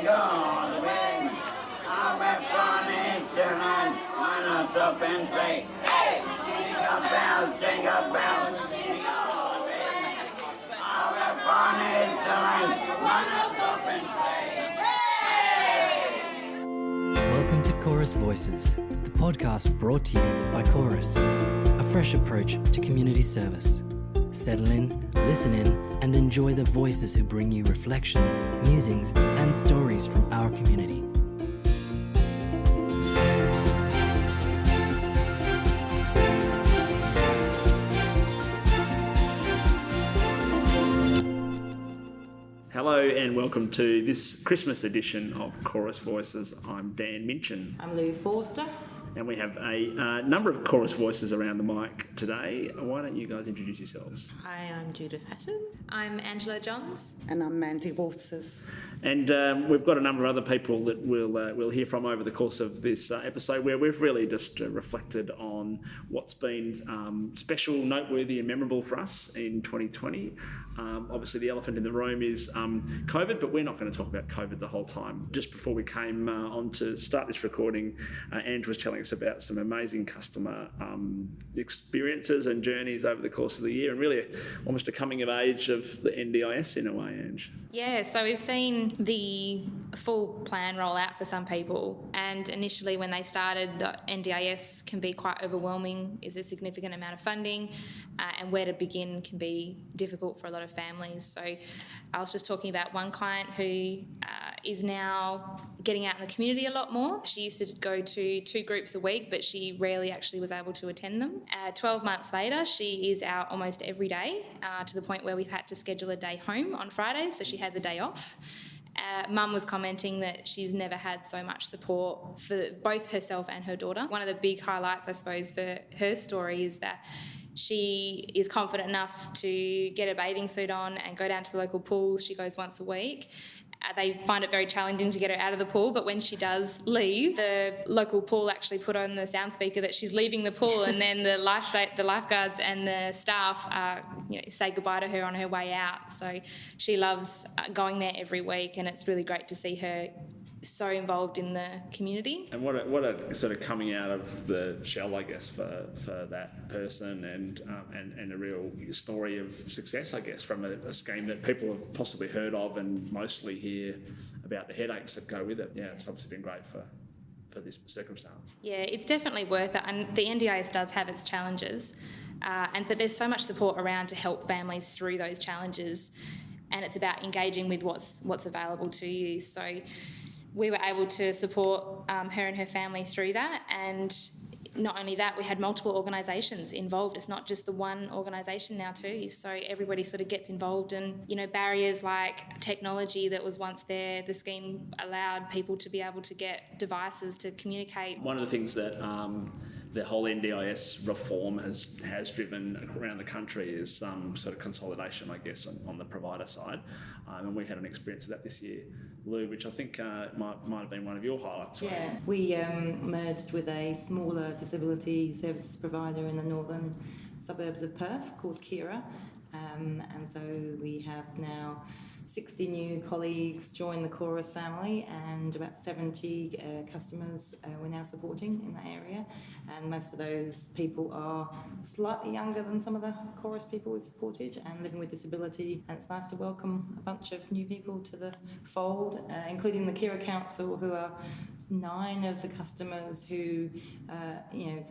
jingle all the way. I'll have fun instrument on us open sleigh. Hey! Jingle bells, jingle bells, jingle all the way. I'll have fun instrument on us open sleigh. Hey! Welcome to Chorus Voices, the podcast brought to you by Chorus, a fresh approach to community service. Settle in, listen in, and enjoy the voices who bring you reflections, musings, and stories from our community. Hello and welcome to this Christmas edition of Chorus Voices. I'm Dan Minchin. I'm Lou Forster. And we have a number of chorus voices around the mic today. Why don't you guys introduce yourselves? Hi, I'm Judith Hatton. I'm Angela Johns. And I'm Mandy Waters. And we've got a number of other people that we'll hear from over the course of this episode, where we've really just reflected on what's been special, noteworthy and memorable for us in 2020. Obviously, the elephant in the room is COVID, but we're not going to talk about COVID the whole time. Just before we came on to start this recording, Ange was telling us about some amazing customer experiences and journeys over the course of the year, and really almost a coming of age of the NDIS in a way, Ange. Yeah, so we've seen the full plan roll out for some people, and initially when they started, the NDIS can be quite overwhelming. Is a significant amount of funding, and where to begin can be difficult for a lot of families. So I was just talking about one client who is now getting out in the community a lot more. She used to go to 2 groups a week, but she rarely actually was able to attend them. 12 months later, she is out almost every day, to the point where we've had to schedule a day home on Fridays, so she has a day off. Mum was commenting that she's never had so much support for both herself and her daughter. One of the big highlights, I suppose, for her story is that she is confident enough to get a bathing suit on and go down to the local pools. She goes once a week. They find it very challenging to get her out of the pool, but when she does leave, the local pool actually put on the sound speaker that she's leaving the pool, and then the lifeguards and the staff say goodbye to her on her way out. So she loves going there every week, and it's really great to see her so involved in the community. And what a sort of coming out of the shell, I guess, for that person, and a real story of success, I guess, from a scheme that people have possibly heard of and mostly hear about the headaches that go with it. Yeah, it's obviously been great for this circumstance. Yeah, it's definitely worth it, and the NDIS does have its challenges, but there's so much support around to help families through those challenges, and it's about engaging with what's available to you. So we were able to support her and her family through that, and not only that, we had multiple organisations involved. It's not just the one organisation now too, so everybody sort of gets involved, and barriers like technology that was once there, the scheme allowed people to be able to get devices to communicate. One of the things that the whole NDIS reform has driven around the country is some sort of consolidation, I guess, on the provider side. And we had an experience of that this year, Lou, which I think might have been one of your highlights. Right? Yeah, we merged with a smaller disability services provider in the northern suburbs of Perth called Kira. And so we have now 60 new colleagues join the Chorus family, and about 70 customers we're now supporting in that area, and most of those people are slightly younger than some of the Chorus people we've supported and living with disability, and it's nice to welcome a bunch of new people to the fold, including the Kira Council, who are 9 of the customers who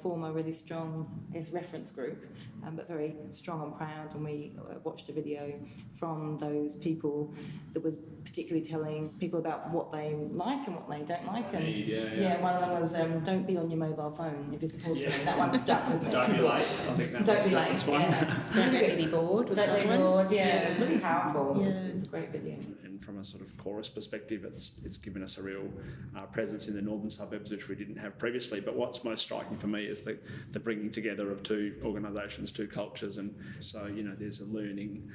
form a really strong reference group, but very strong and proud. And we watched a video from those people that was particularly telling people about what they like and what they don't like. And one of them was don't be on your mobile phone if you're supporting me. That one stuck with me. Don't be late. I think that don't be late. That's one. Yeah. Don't be bored. Don't be bored. Yeah, it was really powerful. Yeah. It was a great video. And from a sort of Chorus perspective, it's given us a real presence in the northern suburbs, which we didn't have previously. But what's most striking for me is the bringing together of 2 organisations, 2 cultures, and so there's a learning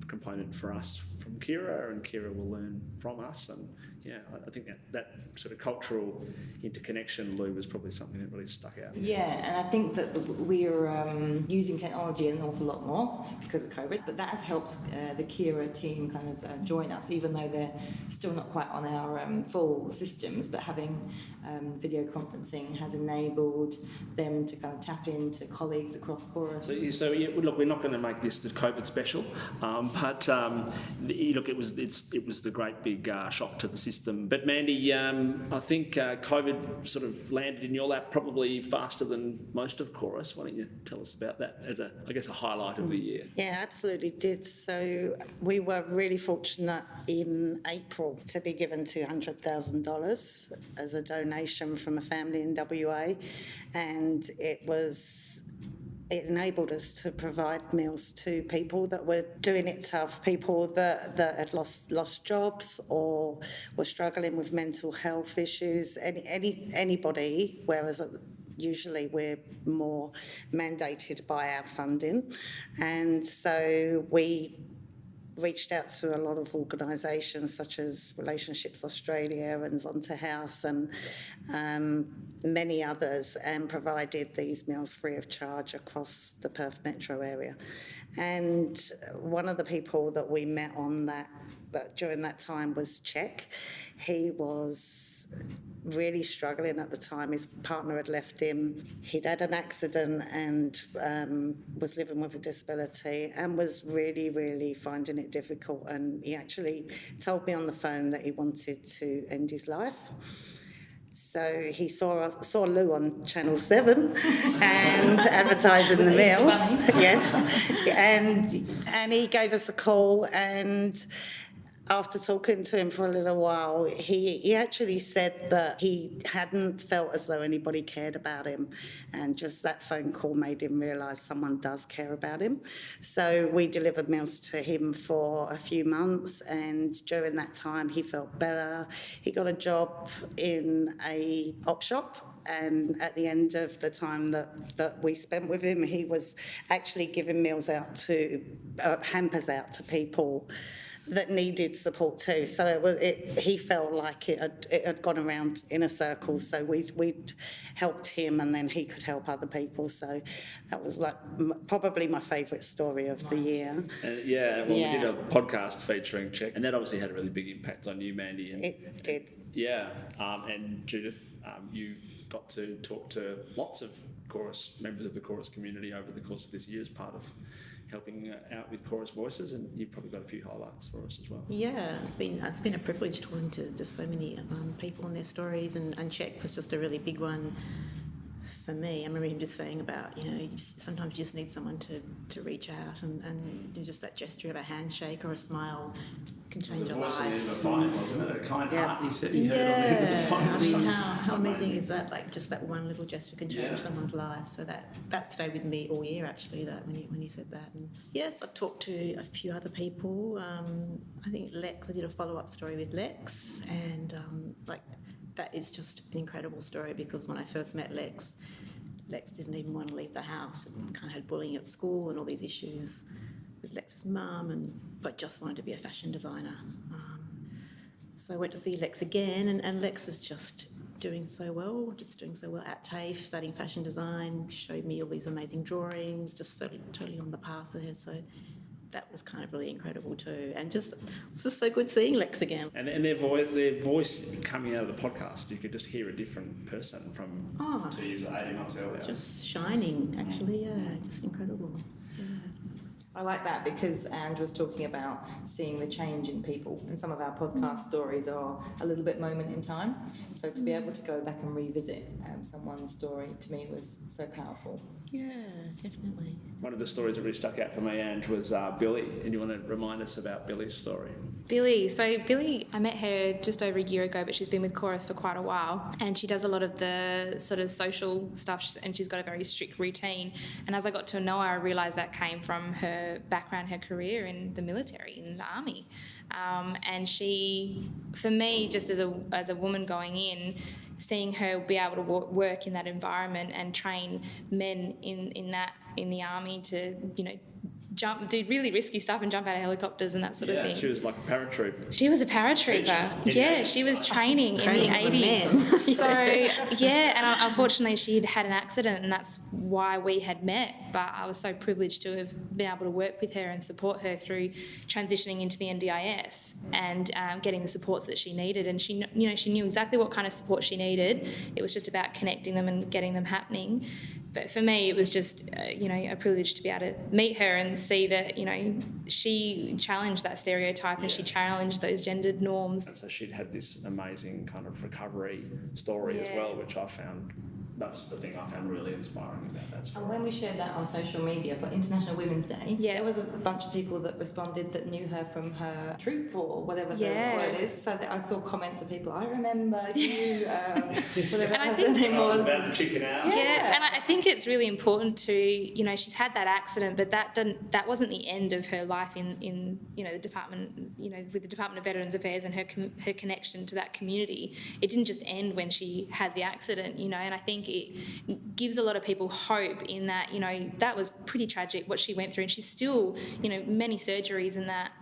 component for us from Kira, and Kira will learn from us, and yeah, I think that sort of cultural interconnection, Lou, was probably something that really stuck out. Yeah, and I think that we're using technology an awful lot more because of COVID, but that has helped the Kira team kind of join us, even though they're still not quite on our full systems, but having video conferencing has enabled them to kind of tap into colleagues across Chorus. So yeah, look, we're not going to make this the COVID special, but look, it was the great big shock to the system. But Mandy, I think COVID sort of landed in your lap probably faster than most of Chorus. Why don't you tell us about that as a highlight of the year? Yeah, absolutely did. So we were really fortunate in April to be given $200,000 as a donation from a family in WA, and it enabled us to provide meals to people that were doing it tough, people that had lost jobs or were struggling with mental health issues, anybody, whereas usually we're more mandated by our funding. And so we reached out to a lot of organisations such as Relationships Australia and Zonta House and many others, and provided these meals free of charge across the Perth metro area. And one of the people that we met on that during that time was Czech. He was really struggling at the time. His partner had left him. He'd had an accident and was living with a disability and was really, really finding it difficult. And he actually told me on the phone that he wanted to end his life. So he saw Lou on Channel 7 and advertising the meals. Yes. And he gave us a call, and after talking to him for a little while, he actually said that he hadn't felt as though anybody cared about him, and just that phone call made him realise someone does care about him. So we delivered meals to him for a few months, and during that time he felt better. He got a job in a op shop, and at the end of the time that we spent with him, he was actually giving meals out to hampers out to people that needed support too. So he felt like it had gone around in a circle. So we'd helped him, and then he could help other people. So that was like probably my favourite story of the year. We did a podcast featuring Czech, and that obviously had a really big impact on you, Mandy. And it did. Yeah, and Judith, you got to talk to lots of members of the Chorus community over the course of this year as part of helping out with Chorus Voices, and you've probably got a few highlights for us as well. Yeah, it's been a privilege talking to just so many people and their stories, and Czech was just a really big one for me. I remember him just saying about, sometimes you just need someone to reach out, and just that gesture of a handshake or a smile can change a life. The voice of fine, wasn't it? A kind heart, he said he heard on the I mean, how amazing is that? Like, just that one little gesture can change someone's life. So that stayed with me all year, actually, that when he said that. And yes, I've talked to a few other people. I think Lex, I did a follow-up story with Lex, and that is just an incredible story, because when I first met Lex didn't even want to leave the house, and kind of had bullying at school and all these issues with Lex's mum, but just wanted to be a fashion designer. So I went to see Lex again, and Lex is just doing so well at TAFE, studying fashion design, showed me all these amazing drawings, just totally on the path there. So that was kind of really incredible too, and it was just so good seeing Lex again. And their voice coming out of the podcast, you could just hear a different person from 2 years or 18 months earlier. Just shining, actually, just incredible. Yeah. I like that, because Andrew was talking about seeing the change in people, and some of our podcast stories are a little bit moment in time. So to be able to go back and revisit someone's story, to me, was so powerful. Yeah, definitely. One of the stories that really stuck out for me, Ange, was Billy. And you want to remind us about Billy's story? Billy, I met her just over a year ago, but she's been with Chorus for quite a while, and she does a lot of the sort of social stuff, and she's got a very strict routine. And as I got to know her, I realised that came from her background, her career in the military, in the army. And she, for me, just as a woman going in, seeing her be able to work in that environment and train men in the army to, do really risky stuff and jump out of helicopters and that sort of thing. She was like a paratrooper. She was a paratrooper. Yeah, she was training in the 80s. So, and unfortunately she'd had an accident, and that's why we had met. But I was so privileged to have been able to work with her and support her through transitioning into the NDIS and getting the supports that she needed. And she knew exactly what kind of support she needed. It was just about connecting them and getting them happening. But for me, it was just, a privilege to be able to meet her and see that, she challenged that stereotype and she challenged those gendered norms. And so she'd had this amazing kind of recovery story as well, which I found, that's the thing I found really inspiring about that story. And when we shared that on social media for International Women's Day, there was a bunch of people that responded that knew her from her troop or whatever the word is. So that I saw comments of people, I remember you, whatever her name was. About to chicken out. Yeah, and I think it's really important to, she's had that accident, but that wasn't the end of her life in the department, with the Department of Veterans Affairs and her connection to that community. It didn't just end when she had the accident, and I think it gives a lot of people hope in that, that was pretty tragic what she went through, and she's still, many surgeries and that,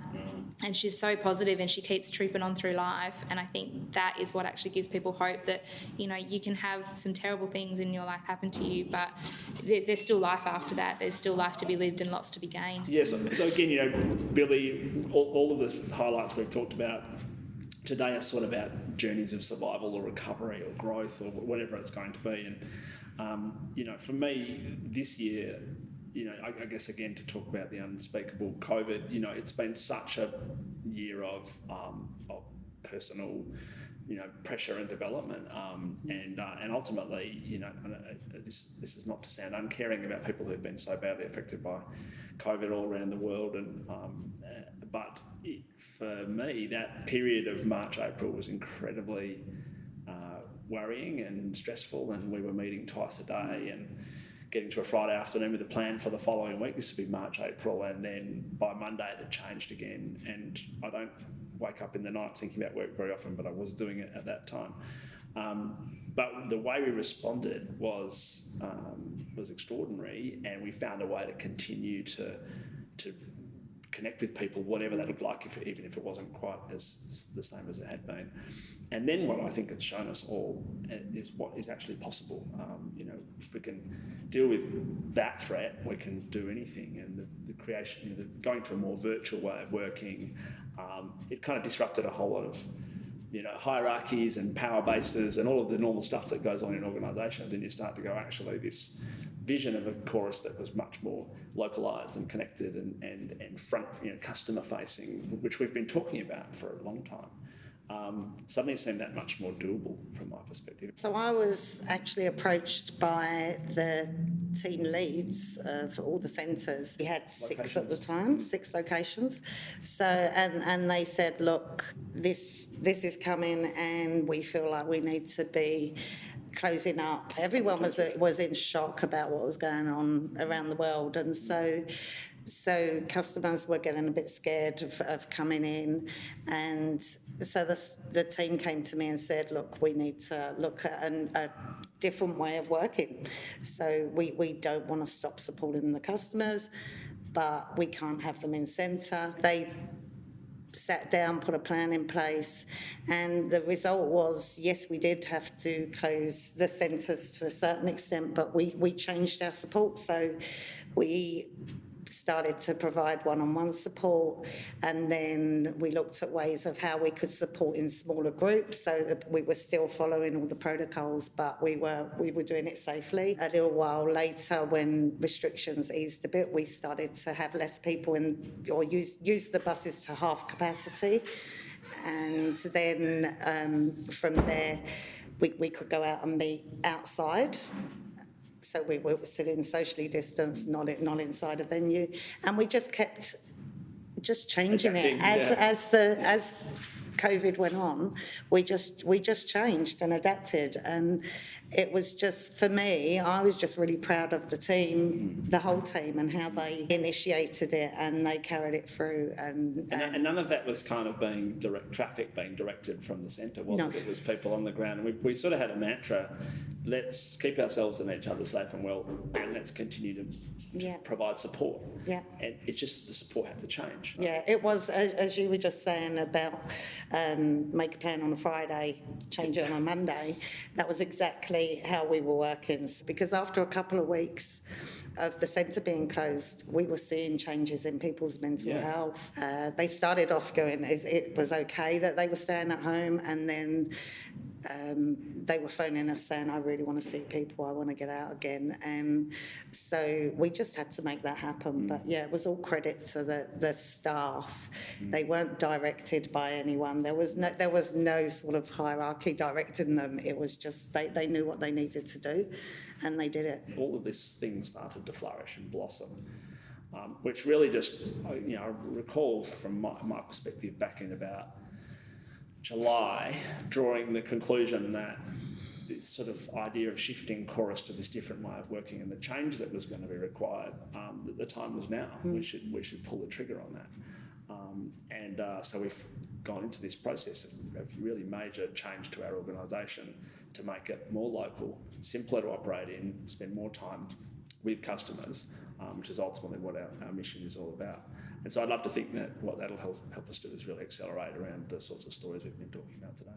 and she's so positive and she keeps trooping on through life. And I think that is what actually gives people hope that, you can have some terrible things in your life happen to you, but there's still life after that. There's still life to be lived and lots to be gained. Yes, so again, Billy, all of the highlights we've talked about today are sort of about journeys of survival or recovery or growth or whatever it's going to be. And, for me, this year, I guess, again, to talk about the unspeakable COVID, it's been such a year of personal, pressure and development. And ultimately, this is not to sound uncaring about people who've been so badly affected by COVID all around the world. But for me, that period of March, April was incredibly worrying and stressful, and we were meeting twice a day and getting to a Friday afternoon with a plan for the following week. This would be March, April, and then by Monday it had changed again. And I don't wake up in the night thinking about work very often, but I was doing it at that time. But the way we responded was extraordinary, and we found a way to continue to connect with people, whatever that looked like, even if it wasn't quite as the same as it had been. And then what I think it's shown us all is what is actually possible. If we can deal with that threat, we can do anything. And the creation, going to a more virtual way of working, it kind of disrupted a whole lot of hierarchies and power bases and all of the normal stuff that goes on in organisations, and you start to go, actually, this vision of a chorus that was much more localised and connected and front, customer facing, which we've been talking about for a long time, suddenly seemed that much more doable from my perspective. So I was actually approached by the team leads for all the centres. We had 6 at the time, 6 locations. So and they said, look, this is coming, and we feel like we need to be closing up. Everyone was in shock about what was going on around the world, and so customers were getting a bit scared of coming in, and so the team came to me and said, look, we need to look at a different way of working. So we don't want to stop supporting the customers, but we can't have them in centre. They sat down, put a plan in place, and the result was, yes, we did have to close the centres to a certain extent, but we changed our support. So we started to provide one-on-one support, and then we looked at ways of how we could support in smaller groups, so that we were still following all the protocols, but we were doing it safely. A little while later, when restrictions eased a bit, we started to have less people or use the buses to half capacity, and then from there we could go out and meet outside. So we were sitting socially distanced, not inside a venue, and we just kept changing it as COVID went on. We just changed and adapted, and it was just, for me, I was just really proud of the team, the whole team, and how they initiated it and they carried it through. And none of that was kind of traffic being directed from the centre, was it? It was people on the ground. And we sort of had a mantra, let's keep ourselves and each other safe and well, and let's continue to provide support. Yeah. And it's just the support had to change. Yeah, it was, as you were just saying about make a plan on a Friday, change it on a Monday. That was exactly how we were working, because after a couple of weeks of the centre being closed, we were seeing changes in people's mental health. They started off going, it was okay that they were staying at home, and then they were phoning us saying, I really want to see people, I want to get out again. And so we just had to make that happen. But yeah, it was all credit to the staff. They weren't directed by anyone. There was no sort of hierarchy directing them. It was just they knew what they needed to do, and they did it. All of this thing started to flourish and blossom, which really just, I recall from my perspective back in about July, drawing the conclusion that this sort of idea of shifting Chorus to this different way of working and the change that was going to be required, that the time was now. We should pull the trigger on that. So we've gone into this process of really major change to our organisation to make it more local, simpler to operate in, spend more time with customers, which is ultimately what our mission is all about. And so I'd love to think that what that'll help us do is really accelerate around the sorts of stories we've been talking about today.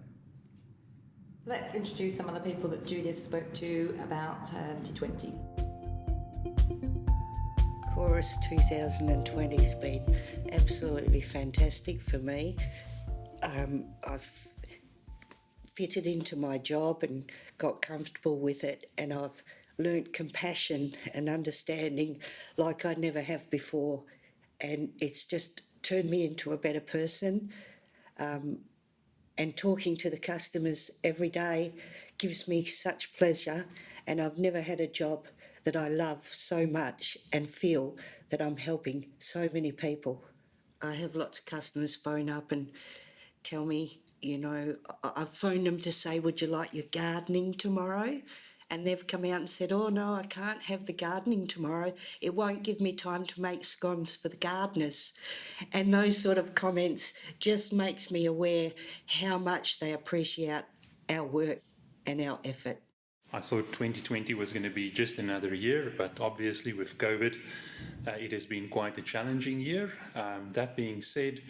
Let's introduce some of the people that Judith spoke to about 2020. Chorus 2020 has been absolutely fantastic for me. I've fitted into my job and got comfortable with it, and I've learnt compassion and understanding like I never have before, and it's just turned me into a better person. And talking to the customers every day gives me such pleasure, and I've never had a job that I love so much and feel that I'm helping so many people. I have lots of customers phone up and tell me, I've phoned them to say, would you like your gardening tomorrow? And they've come out and said, oh no, I can't have the gardening tomorrow. It won't give me time to make scones for the gardeners. And those sort of comments just makes me aware how much they appreciate our work and our effort. I thought 2020 was going to be just another year, but obviously with COVID, it has been quite a challenging year. That being said,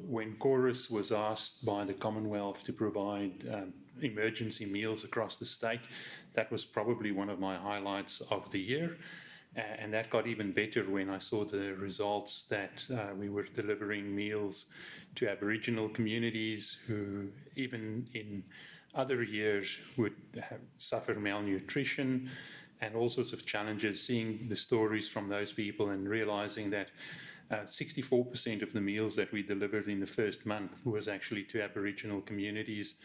when Chorus was asked by the Commonwealth to provide emergency meals across the state, that was probably one of my highlights of the year. And that got even better when I saw the results that we were delivering meals to Aboriginal communities who, even in other years, would suffer malnutrition and all sorts of challenges. Seeing the stories from those people and realising that 64% of the meals that we delivered in the first month was actually to Aboriginal communities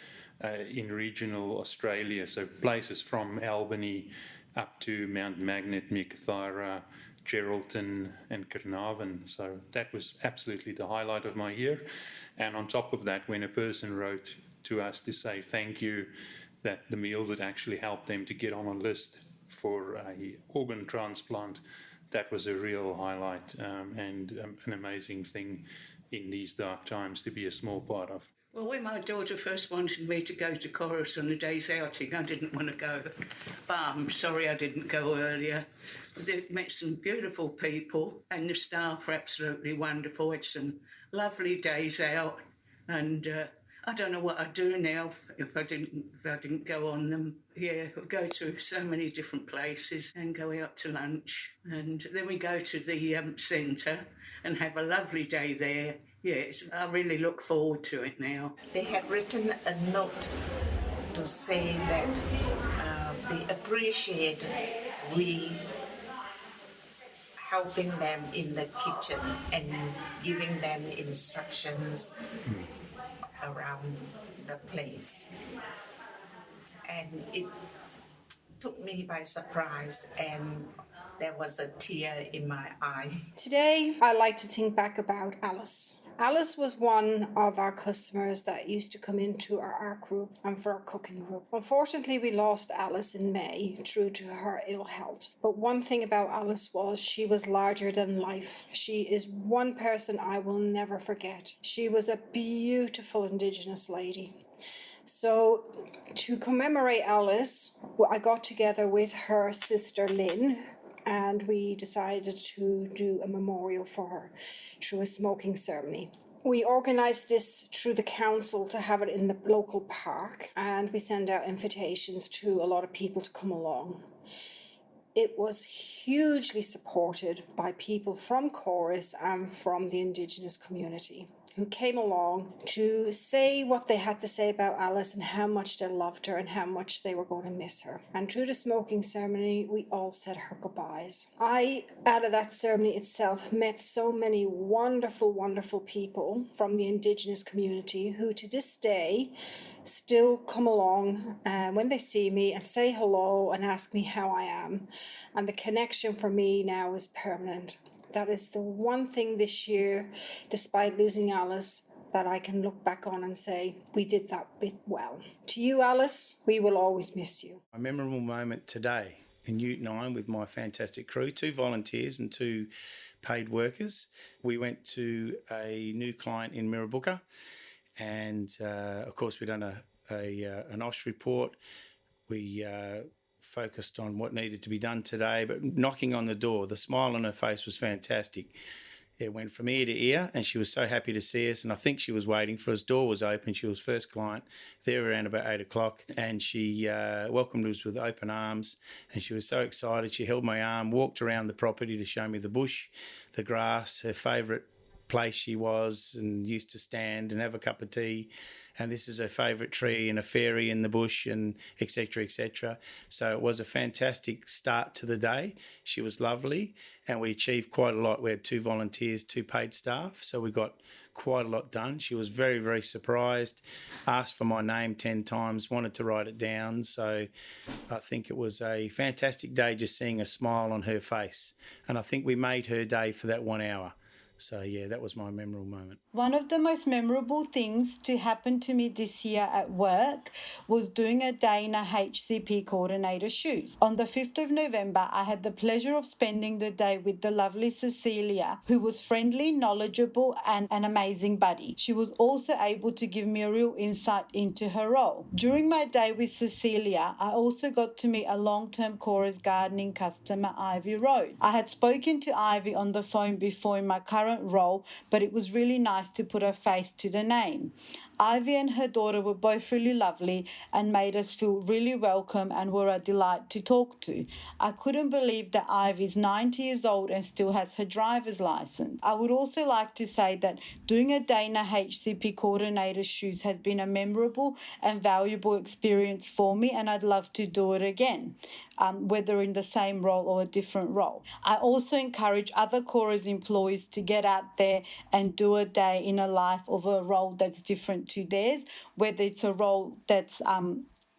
in regional Australia, so places from Albany up to Mount Magnet, Meekatharra, Geraldton and Carnarvon. So that was absolutely the highlight of my year. And on top of that, when a person wrote to us to say thank you, that the meals had actually helped them to get on a list for a organ transplant, that was a real highlight and an amazing thing in these dark times to be a small part of. Well, when my daughter first wanted me to go to Chorus on a day's outing, I didn't want to go. But I'm sorry I didn't go earlier. I met some beautiful people and the staff were absolutely wonderful. It's some lovely days out, and I don't know what I'd do now if I didn't go on them. Yeah, we go to so many different places and go out to lunch, and then we go to the centre and have a lovely day there. Yes, I really look forward to it now. They have written a note to say that they appreciate we helping them in the kitchen and giving them instructions around the place. And it took me by surprise, and there was a tear in my eye. Today, I like to think back about Alice. Alice was one of our customers that used to come into our art group and for our cooking group. Unfortunately, we lost Alice in May due to her ill health. But one thing about Alice was she was larger than life. She is one person I will never forget. She was a beautiful Indigenous lady. So to commemorate Alice, I got together with her sister Lynn, and we decided to do a memorial for her through a smoking ceremony. We organised this through the council to have it in the local park, and we sent out invitations to a lot of people to come along. It was hugely supported by people from Chorus and from the Indigenous community, who came along to say what they had to say about Alice and how much they loved her and how much they were going to miss her. And through the smoking ceremony, we all said her goodbyes. I, out of that ceremony itself, met so many wonderful, wonderful people from the Indigenous community who to this day still come along when they see me and say hello and ask me how I am. And the connection for me now is permanent. That is the one thing this year, despite losing Alice, that I can look back on and say, we did that bit well. To you, Alice, we will always miss you. A memorable moment today in Ute 9 with my fantastic crew, 2 volunteers and 2 paid workers. We went to a new client in Mirrabooka, and of course we'd done an OSH report. We focused on what needed to be done today, but knocking on the door, the smile on her face was fantastic. It went from ear to ear, and she was so happy to see us, and I think she was waiting for us. Door was open. She was first client there around about 8 o'clock, and she welcomed us with open arms, and she was so excited. She held my arm, walked around the property to show me the bush, the grass, her favourite place she was and used to stand and have a cup of tea, and this is her favourite tree and a fairy in the bush, and etc, etc. So it was a fantastic start to the day. She was lovely, and we achieved quite a lot. We had 2 volunteers, 2 paid staff, so we got quite a lot done. She was very, very surprised, asked for my name 10 times, wanted to write it down. So I think it was a fantastic day just seeing a smile on her face, and I think we made her day for that 1 hour. So, yeah, that was my memorable moment. One of the most memorable things to happen to me this year at work was doing a day in a HCP coordinator shoes. On the 5th of November, I had the pleasure of spending the day with the lovely Cecilia, who was friendly, knowledgeable, and an amazing buddy. She was also able to give me a real insight into her role. During my day with Cecilia, I also got to meet a long-term Chorus gardening customer, Ivy Road. I had spoken to Ivy on the phone before in my current role, but it was really nice to put a face to the name. Ivy and her daughter were both really lovely and made us feel really welcome and were a delight to talk to. I couldn't believe that Ivy's 90 years old and still has her driver's license. I would also like to say that doing a day in a HCP coordinator's shoes has been a memorable and valuable experience for me, and I'd love to do it again, whether in the same role or a different role. I also encourage other Chorus employees to get out there and do a day in a life of a role that's different to theirs, whether it's a role that's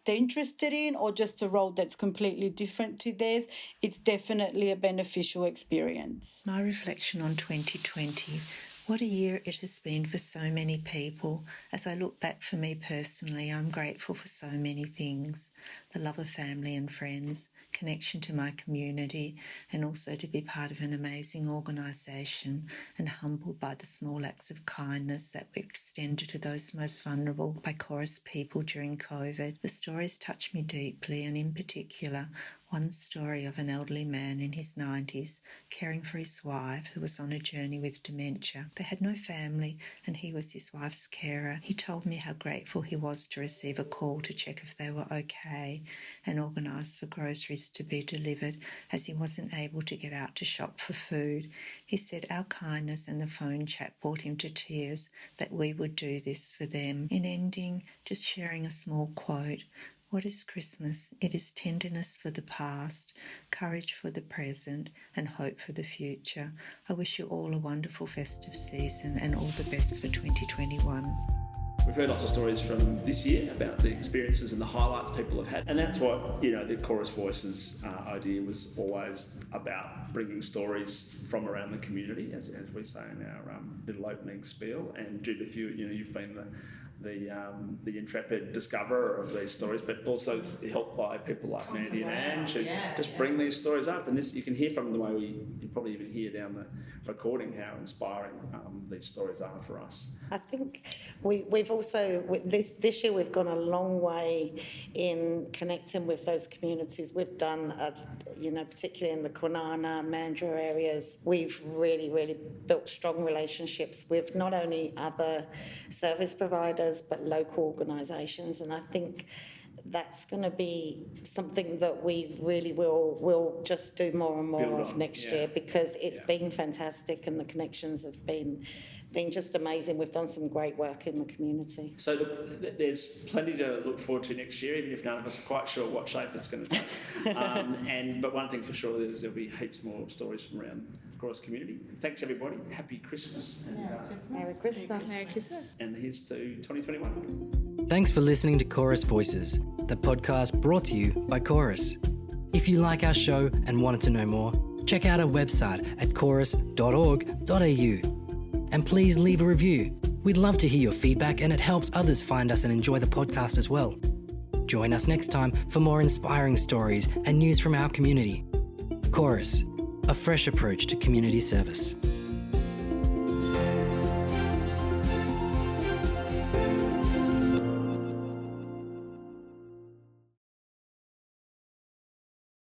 they're interested in or just a role that's completely different to theirs. It's definitely a beneficial experience. My reflection on 2020, what a year it has been for so many people. As I look back for me personally, I'm grateful for so many things. The love of family and friends, connection to my community, and also to be part of an amazing organisation, and humbled by the small acts of kindness that were extended to those most vulnerable by Chorus people during COVID. The stories touch me deeply, and in particular, one story of an elderly man in his 90s caring for his wife who was on a journey with dementia. They had no family and he was his wife's carer. He told me how grateful he was to receive a call to check if they were okay and organised for groceries to be delivered as he wasn't able to get out to shop for food. He said our kindness and the phone chat brought him to tears that we would do this for them. In ending, just sharing a small quote. What is Christmas? It is tenderness for the past, courage for the present, and hope for the future. I wish you all a wonderful festive season and all the best for 2021. We've heard lots of stories from this year about the experiences and the highlights people have had, and that's what the Chorus Voices idea was always about, bringing stories from around the community, as we say in our little opening spiel. And Judith, you've been the intrepid discoverer of these stories, but also helped by people like Mandy and Anne to just bring these stories up. And this, you can hear from the way you probably even hear down the recording how inspiring these stories are for us. I think we've also, this year we've gone a long way in connecting with those communities. We've done, particularly in the Kwinana, Mandurah areas, we've really built strong relationships with not only other service providers but local organisations, and I think that's going to be something that we really will just do more and more of next year, because it's been fantastic and the connections have been just amazing. We've done some great work in the community. So there's plenty to look forward to next year, even if none of us are quite sure what shape it's going to take. But one thing for sure is there'll be heaps more stories from around the Chorus community. Thanks everybody. Happy Christmas. Merry Christmas. Merry Christmas. And here's to 2021. Thanks for listening to Chorus Voices, the podcast brought to you by Chorus. If you like our show and wanted to know more, check out our website at chorus.org.au. And please leave a review. We'd love to hear your feedback, and it helps others find us and enjoy the podcast as well. Join us next time for more inspiring stories and news from our community. Chorus, a fresh approach to community service.